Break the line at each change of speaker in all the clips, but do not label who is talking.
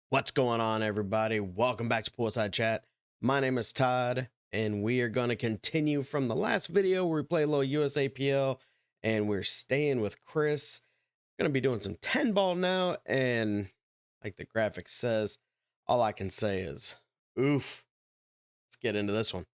What's going on, everybody? Welcome back to Poolside Chat. My name is Todd, and we are going to continue from the last video where we play a little USAPL, and we're staying with Chris. Going to be doing some 10 ball now, and like the graphic says, all I can say is, oof. Let's get into this one.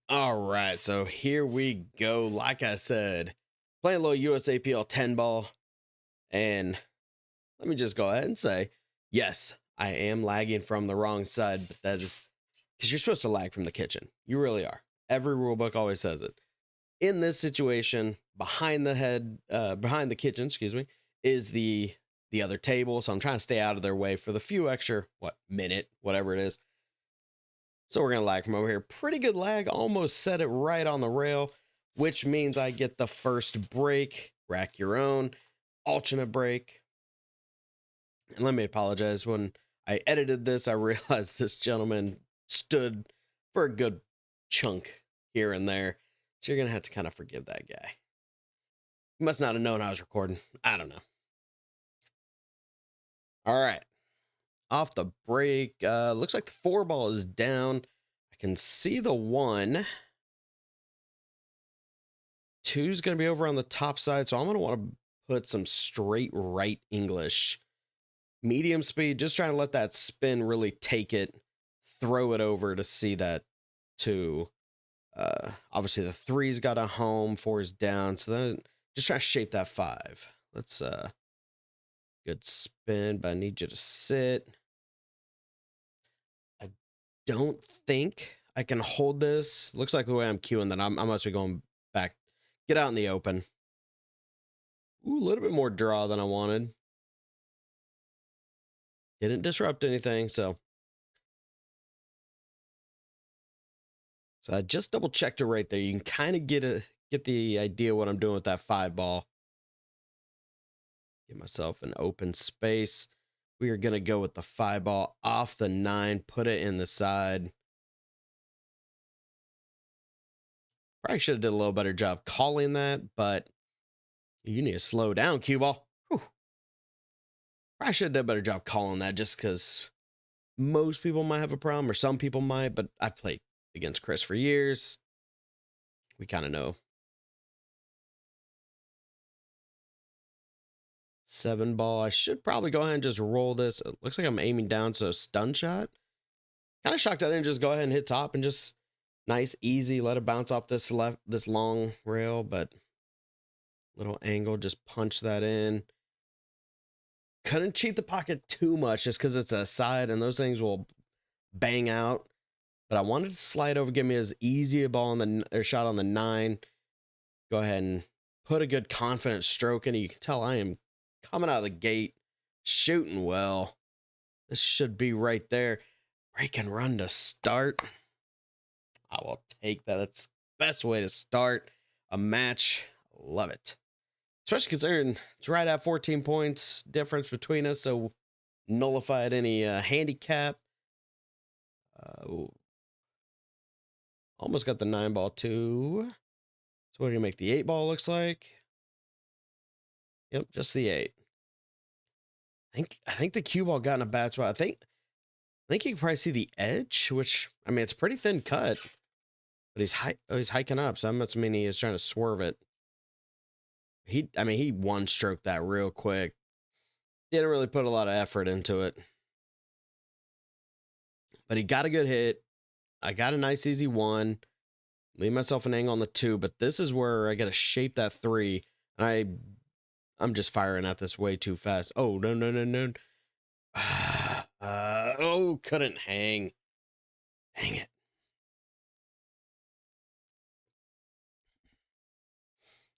All right, so here we go. Like I said, playing a little USAPL 10 ball, and let me just go ahead and say, yes, I am lagging from the wrong side, but that is because you're supposed to lag from the kitchen. You really are. Every rule book always says it. In this situation, behind the kitchen, excuse me, is the other table. So I'm trying to stay out of their way for the few extra minute, whatever it is. So we're gonna lag from over here. Pretty good lag. Almost set it right on the rail, which means I get the first break. Rack your own alternate break. And let me apologize. When I edited this, I realized this gentleman stood for a good chunk here and there. So you're going to have to kind of forgive that guy. He must not have known I was recording. I don't know. All right. Off the break. Looks like the 4 ball is down. I can see the 1. 2's going to be over on the top side. So I'm going to want to put some straight right English. Medium speed, just trying to let that spin really take it, throw it over to see that 2. Obviously the 3's got a home, 4's down, so then just try to shape that 5. Let's good spin, but I need you to sit. I don't think I can hold this. Looks like the way I'm queuing that I must be going back. Get out in the open. Ooh, a little bit more draw than I wanted. Didn't disrupt anything, so I just double checked it right there. You can kind of get the idea what I'm doing with that 5 ball. Give myself an open space. We are going to go with the 5 ball off the 9, put it in the side. Probably should have did a little better job calling that, but you need to slow down, cue ball. Whew. Probably should have done a better job calling that just because most people might have a problem, or some people might, but I played against Chris for years. We kind of know. 7 ball. I should probably go ahead and just roll this. It looks like I'm aiming down, so stun shot. Kind of shocked I didn't just go ahead and hit top and just nice, easy, let it bounce off this long rail, but little angle, just punch that in. Couldn't cheat the pocket too much just because it's a side and those things will bang out. But I wanted to slide over, give me as easy a ball on the shot on the 9. Go ahead and put a good confident stroke in it. You can tell I am coming out of the gate shooting well. This should be right there. Break and run to start. I will take that. That's the best way to start a match. Love it. Especially considering it's right at 14 points difference between us, so nullified any handicap. Almost got the 9 ball too. So what do you make the 8 ball looks like? Yep, just the 8. I think the cue ball got in a bad spot. I think you can probably see the edge, which I mean it's a pretty thin cut. But he's hiking up, so that must mean he is trying to swerve it. He one stroked that real quick. Didn't really put a lot of effort into it. But he got a good hit. I got a nice easy 1. Leave myself an angle on the 2, but this is where I got to shape that 3. And I'm just firing at this way too fast. Oh, no. Oh, couldn't hang. Dang it.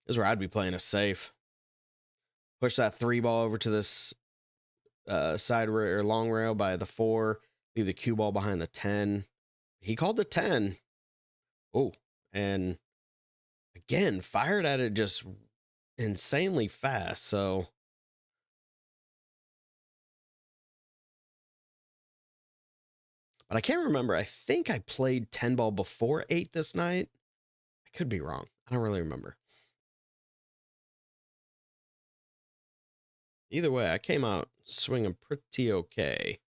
This is where I'd be playing a safe. Push that 3 ball over to this side or long rail by the 4. Leave the cue ball behind the 10. He called the 10. Oh, and again, fired at it just insanely fast. So But I can't remember. I think I played 10 ball before 8 this night. I could be wrong. I don't really remember. Either way, I came out swinging pretty okay.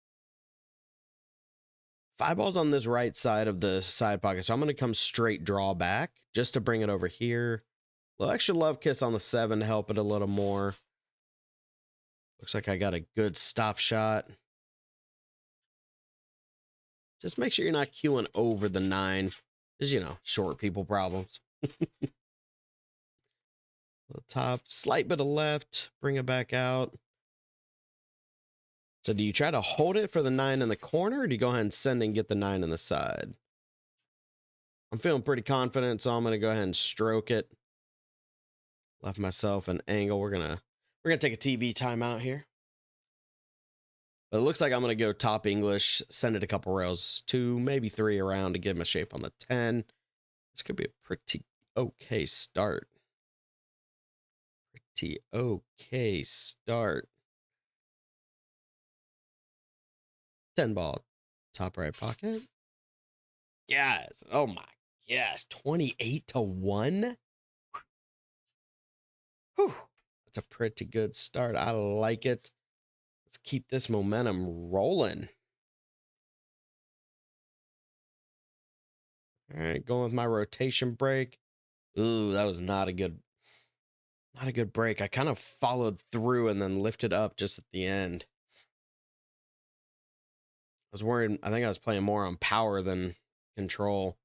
5 balls on this right side of the side pocket, so I'm going to come straight draw back just to bring it over here. A little extra love kiss on the 7 to help it a little more. Looks like I got a good stop shot. Just make sure you're not queuing over the 9. Just, short people problems. The top, slight bit of left, bring it back out. So do you try to hold it for the 9 in the corner, or do you go ahead and send and get the 9 in the side? I'm feeling pretty confident, so I'm going to go ahead and stroke it. Left myself an angle. We're gonna take a TV timeout here. But it looks like I'm going to go top English, send it a couple rails, 2, maybe 3 around to give him a shape on the 10. This could be a pretty okay start. Pretty okay start. 10 ball, top right pocket. Yes. Oh my gosh. 28-1. Whew. That's a pretty good start. I like it. Let's keep this momentum rolling. All right, going with my rotation break. Ooh, that was not a good break. I kind of followed through and then lifted up just at the end. I was worried. I think I was playing more on power than control.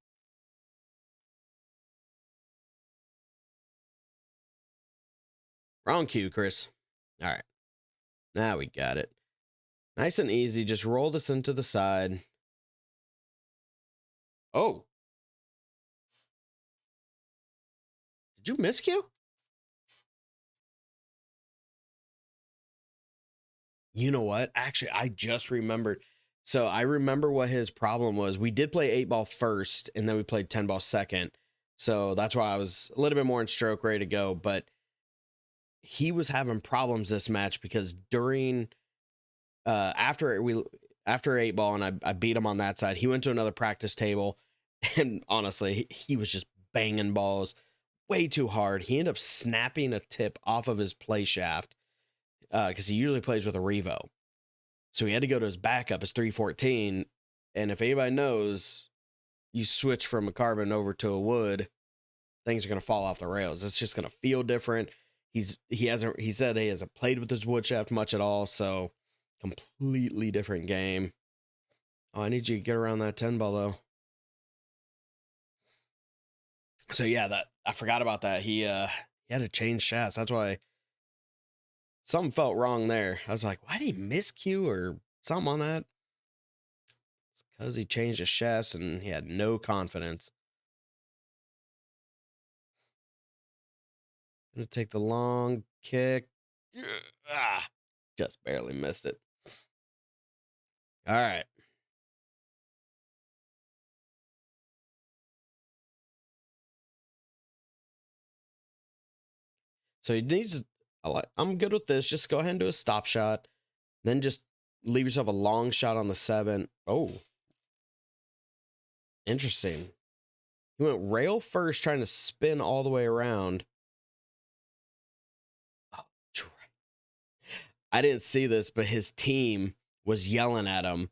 Wrong cue, Chris. All right. Now we got it. Nice and easy. Just roll this into the side. Oh. Did you miscue? You know what? Actually, I just remembered. So I remember what his problem was. We did play 8 ball first, and then we played 10 ball second. So that's why I was a little bit more in stroke, ready to go. But he was having problems this match because during after 8 ball and I beat him on that side, he went to another practice table, and honestly, he was just banging balls way too hard. He ended up snapping a tip off of his play shaft because he usually plays with a Revo. So he had to go to his backup, his 314. And if anybody knows, you switch from a carbon over to a wood, things are going to fall off the rails. It's just going to feel different. He said he hasn't played with his wood shaft much at all. So completely different game. Oh, I need you to get around that 10 ball though. So yeah, I forgot about that. He had to change shafts. That's why something felt wrong there. I was like, why did he miscue or something on that? It's because he changed his shafts and he had no confidence. Gonna take the long kick. Just barely missed it. All right. So he needs I'm good with this. Just go ahead and do a stop shot. Then just leave yourself a long shot on the 7. Oh. Interesting. He went rail first, trying to spin all the way around. Oh, I didn't see this, but his team was yelling at him.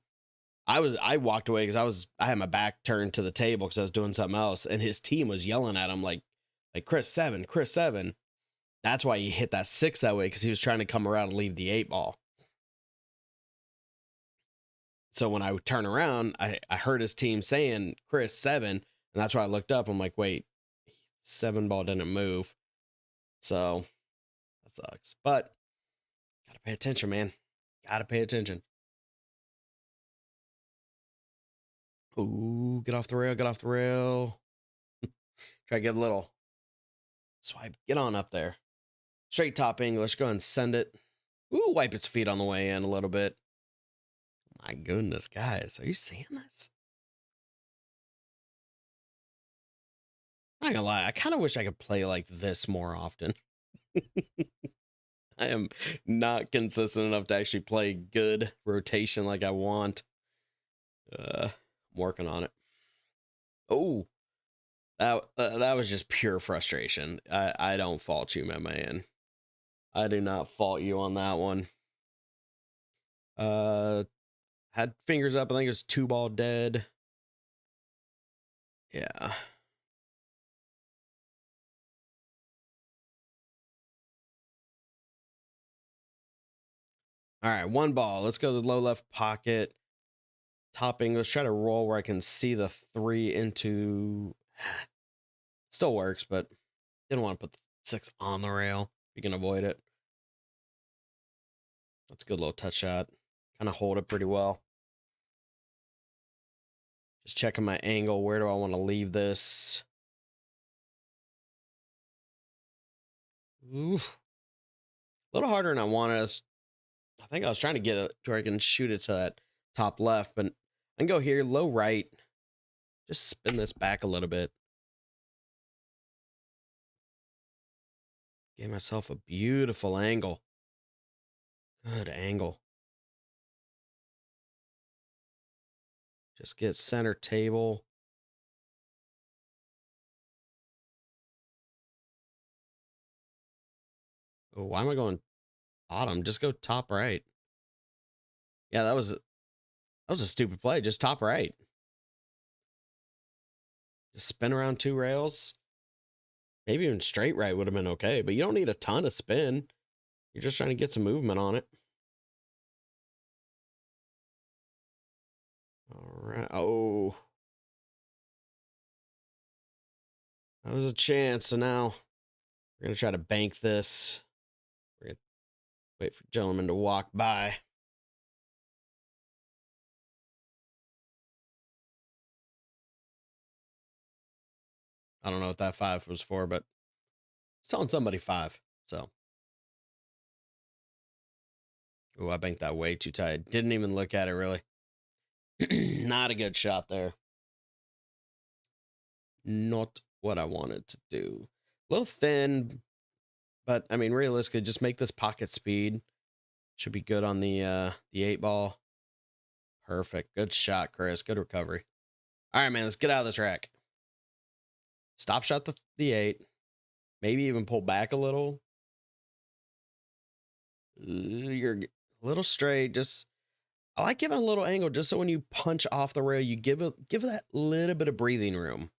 I walked away because I had my back turned to the table because I was doing something else, and his team was yelling at him like Chris 7, Chris 7. That's why he hit that 6 that way, because he was trying to come around and leave the 8 ball. So when I would turn around, I heard his team saying Chris 7, and that's why I looked up. I'm like, wait, 7 ball didn't move. So that sucks. But gotta pay attention, man. Gotta pay attention. Ooh, get off the rail, get off the rail. Try to get a little swipe. Get on up there. Straight top English. Go ahead and send it. Ooh, wipe its feet on the way in a little bit. My goodness, guys. Are you seeing this? I'm not gonna lie. I kind of wish I could play like this more often. I am not consistent enough to actually play good rotation like I want. I'm working on it. Oh, that was just pure frustration. I don't fault you, my man. I do not fault you on that one. Uh, had fingers up. I think it was two ball dead. Yeah. All right, one ball. Let's go to the low left pocket. Topping. Let's try to roll where I can see the three into. Still works, but didn't want to put the six on the rail. You can avoid it. That's a good little touch shot. Kind of hold it pretty well. Just checking my angle. Where do I want to leave this? Oof. A little harder than I wanted. I think I was trying to get it to where I can shoot it to that top left, but I can go here, low right. Just spin this back a little bit. Gave myself a beautiful angle. Good angle. Just get center table. Oh, why am I going bottom? Just go top right. Yeah, that was a stupid play. Just top right. Just spin around two rails. Maybe even straight right would have been okay, but you don't need a ton of spin. You're just trying to get some movement on it. All right. Oh, that was a chance. So now we're going to try to bank this. We're going to wait for gentlemen to walk by. I don't know what that five was for, but it's telling somebody five. So, oh, I banked that way too tight. Didn't even look at it really. Not a good shot there. Not what I wanted to do. A little thin, but I mean, realistically, just make this pocket speed. Should be good on the eight ball. Perfect. Good shot, Chris. Good recovery. All right, man. Let's get out of this rack. Stop shot the eight. Maybe even pull back a little. You're a little straight. Just I like giving a little angle just so when you punch off the rail, you give that little bit of breathing room.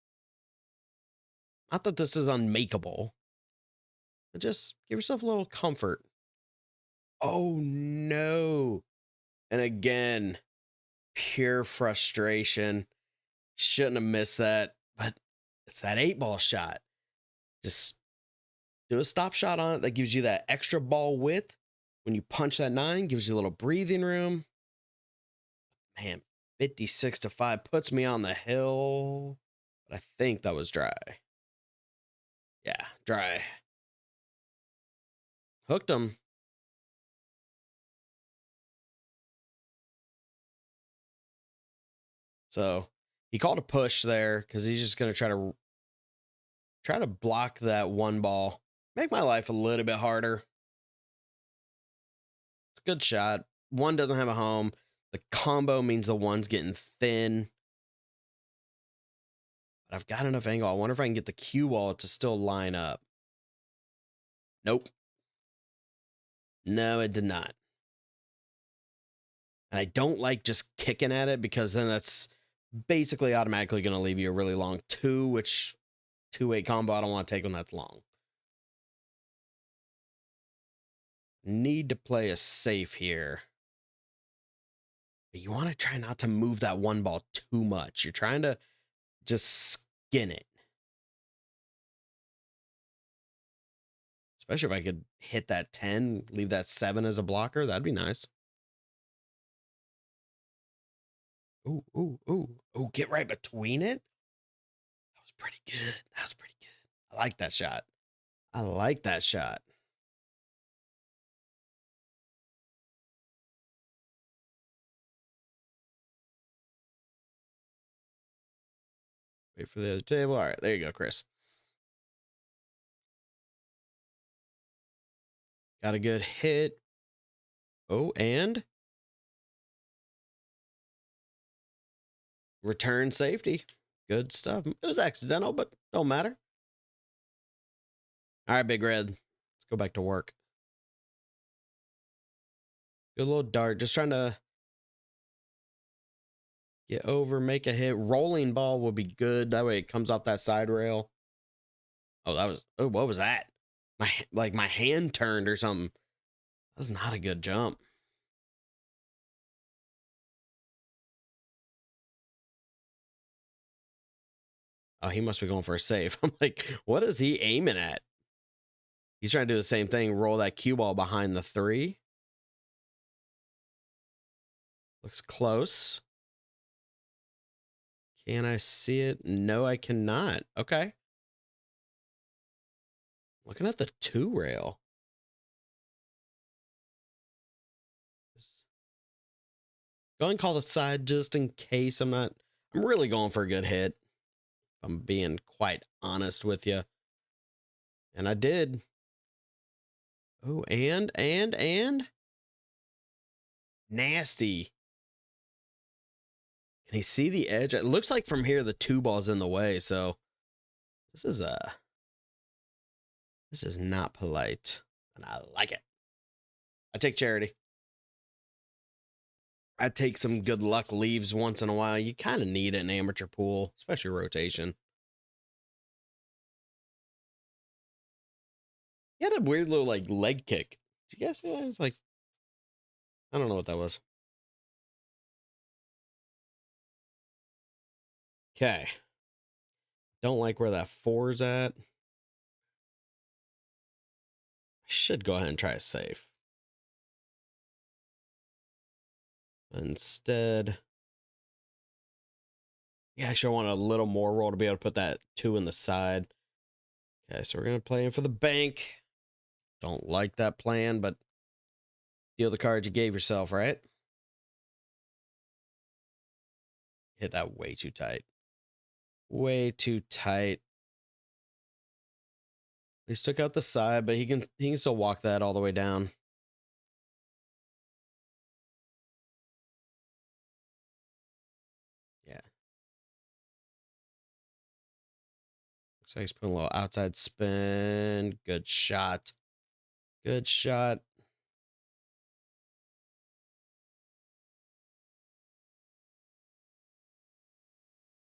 Not that this is unmakeable, but just give yourself a little comfort. Oh no. And again, pure frustration. Shouldn't have missed that, but it's that eight ball shot. Just do a stop shot on it that gives you that extra ball width. When you punch that nine, gives you a little breathing room. Man, 56-5 puts me on the hill, but I think that was dry. Yeah, dry. Hooked him. So he called a push there because he's just going to try to block that one ball. Make my life a little bit harder. It's a good shot. One doesn't have a home. The combo means the one's getting thin. But I've got enough angle. I wonder if I can get the cue ball to still line up. Nope. No, it did not. And I don't like just kicking at it because then that's basically automatically going to leave you a really long two, which 2-8 combo I don't want to take when that's long. Need to play a safe here. But you want to try not to move that one ball too much. You're trying to just skin it. Especially if I could hit that 10, leave that 7 as a blocker, that'd be nice. Ooh, ooh, ooh. Ooh, get right between it. That was pretty good. That was pretty good. I like that shot. I like that shot. Wait for the other table. All right, there you go, Chris. Got a good hit. Oh, and Return safety. Good stuff. It was accidental, but don't matter. All right, Big Red. Let's go back to work. Good little dart. Just trying to get over, make a hit. Rolling ball would be good. That way it comes off that side rail. Oh, that was, oh, what was that? My hand turned or something. That was not a good jump. Oh, he must be going for a save. I'm like, what is he aiming at? He's trying to do the same thing. Roll that cue ball behind the 3. Looks close. Can I see it? No, I cannot. Okay. Looking at the 2 rail. Go and call the side just in case I'm really going for a good hit. If I'm being quite honest with you. And I did. Oh, and nasty. Can he see the edge? It looks like from here the 2 ball's in the way, so this is not polite. And I like it. I take charity. I take some good luck leaves once in a while. You kind of need it in amateur pool, especially rotation. He had a weird little like leg kick. Did you guys see that? It was like, I don't know what that was. Okay. Don't like where that 4's at. I should go ahead and try a safe. Instead, yeah, actually, I want a little more roll to be able to put that 2 in the side. Okay, so we're going to play in for the bank. Don't like that plan, but deal the cards you gave yourself, right? Hit that way too tight. Way too tight. He took out the side, but he can still walk that all the way down. Yeah. Looks like he's putting a little outside spin. Good shot. Good shot.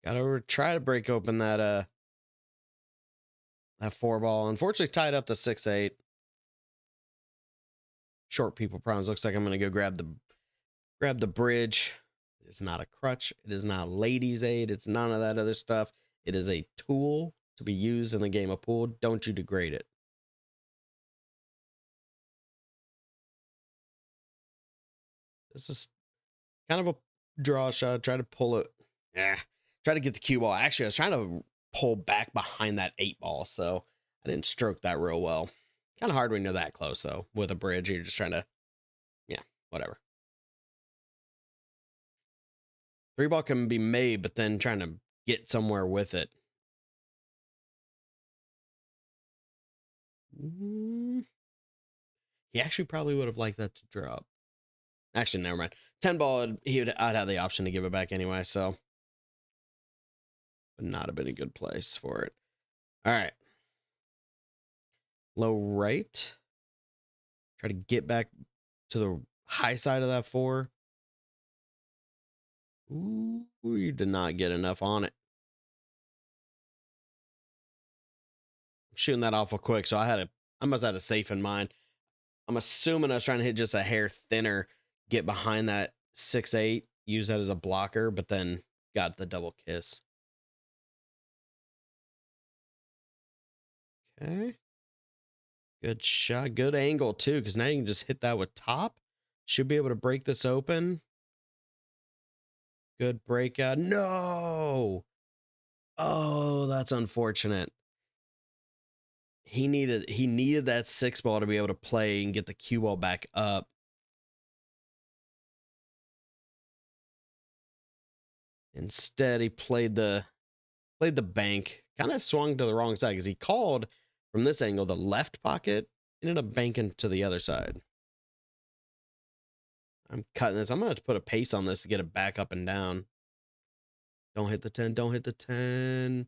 Gotta try to break open that 4 ball. Unfortunately, tied up the 6-8. Short people problems. Looks like I'm gonna go grab the bridge. It is not a crutch. It is not ladies' aid. It's none of that other stuff. It is a tool to be used in the game of pool. Don't you degrade it. This is kind of a draw shot. Try to pull it. Yeah. Try to get the cue ball. Actually, I was trying to pull back behind that 8 ball, so I didn't stroke that real well. Kind of hard when you're that close, though. With a bridge, you're just trying to, yeah, whatever. 3 ball can be made, but then trying to get somewhere with it. He actually probably would have liked that to drop. Actually, never mind. 10 ball, I'd have the option to give it back anyway, so. Would not have been a good place for it. All right. Low right. Try to get back to the high side of that 4. Ooh, you did not get enough on it. I'm shooting that awful quick, so I must have had a safe in mind. I'm assuming I was trying to hit just a hair thinner, get behind that 6-8, use that as a blocker, but then got the double kiss. Okay. Good shot. Good angle, too, because now you can just hit that with top. Should be able to break this open. Good breakout. No! Oh, that's unfortunate. He needed that 6 ball to be able to play and get the cue ball back up. Instead, he played the bank. Kind of swung to the wrong side because he called from this angle the left pocket, ended up banking to the other side. I'm cutting this. I'm going to have to put a pace on this to get it back up and down. Don't hit the 10. Don't hit the 10.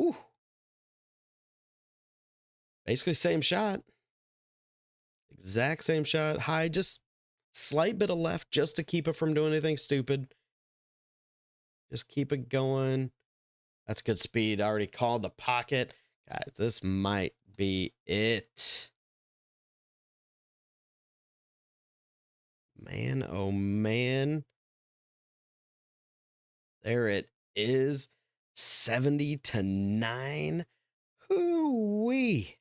Ooh. Basically same shot. Exact same shot. High, just slight bit of left just to keep it from doing anything stupid. Just keep it going. That's good speed. I already called the pocket. Guys, this might be it. Man, oh man. There it is. 70-9. Hoo-wee.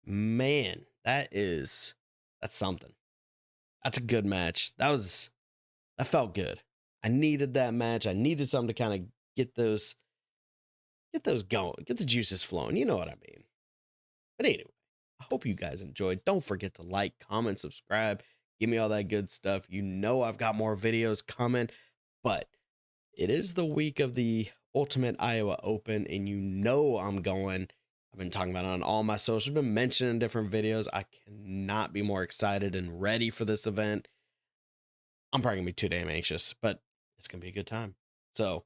Man, that's something. That's a good match. That felt good. I needed that match. I needed something to kind of get those going, get the juices flowing. You know what I mean? But anyway, I hope you guys enjoyed. Don't forget to like, comment, subscribe. Give me all that good stuff. You know I've got more videos coming, but it is the week of the Ultimate Iowa Open, and you know I'm going. I've been talking about it on all my socials, been mentioning different videos. I cannot be more excited and ready for this event. I'm probably gonna be too damn anxious, but it's gonna be a good time. So,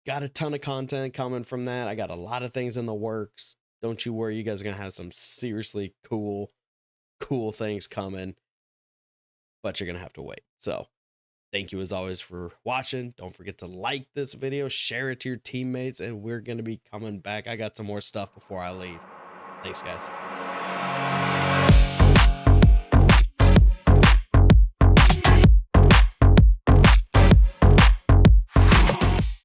got a ton of content coming from that. I got a lot of things in the works. Don't you worry, you guys are gonna have some seriously cool things coming, but you're gonna have to wait. So, thank you as always for watching. Don't forget to like this video, share it to your teammates, and we're gonna be coming back. I got some more stuff before I leave. Thanks, guys.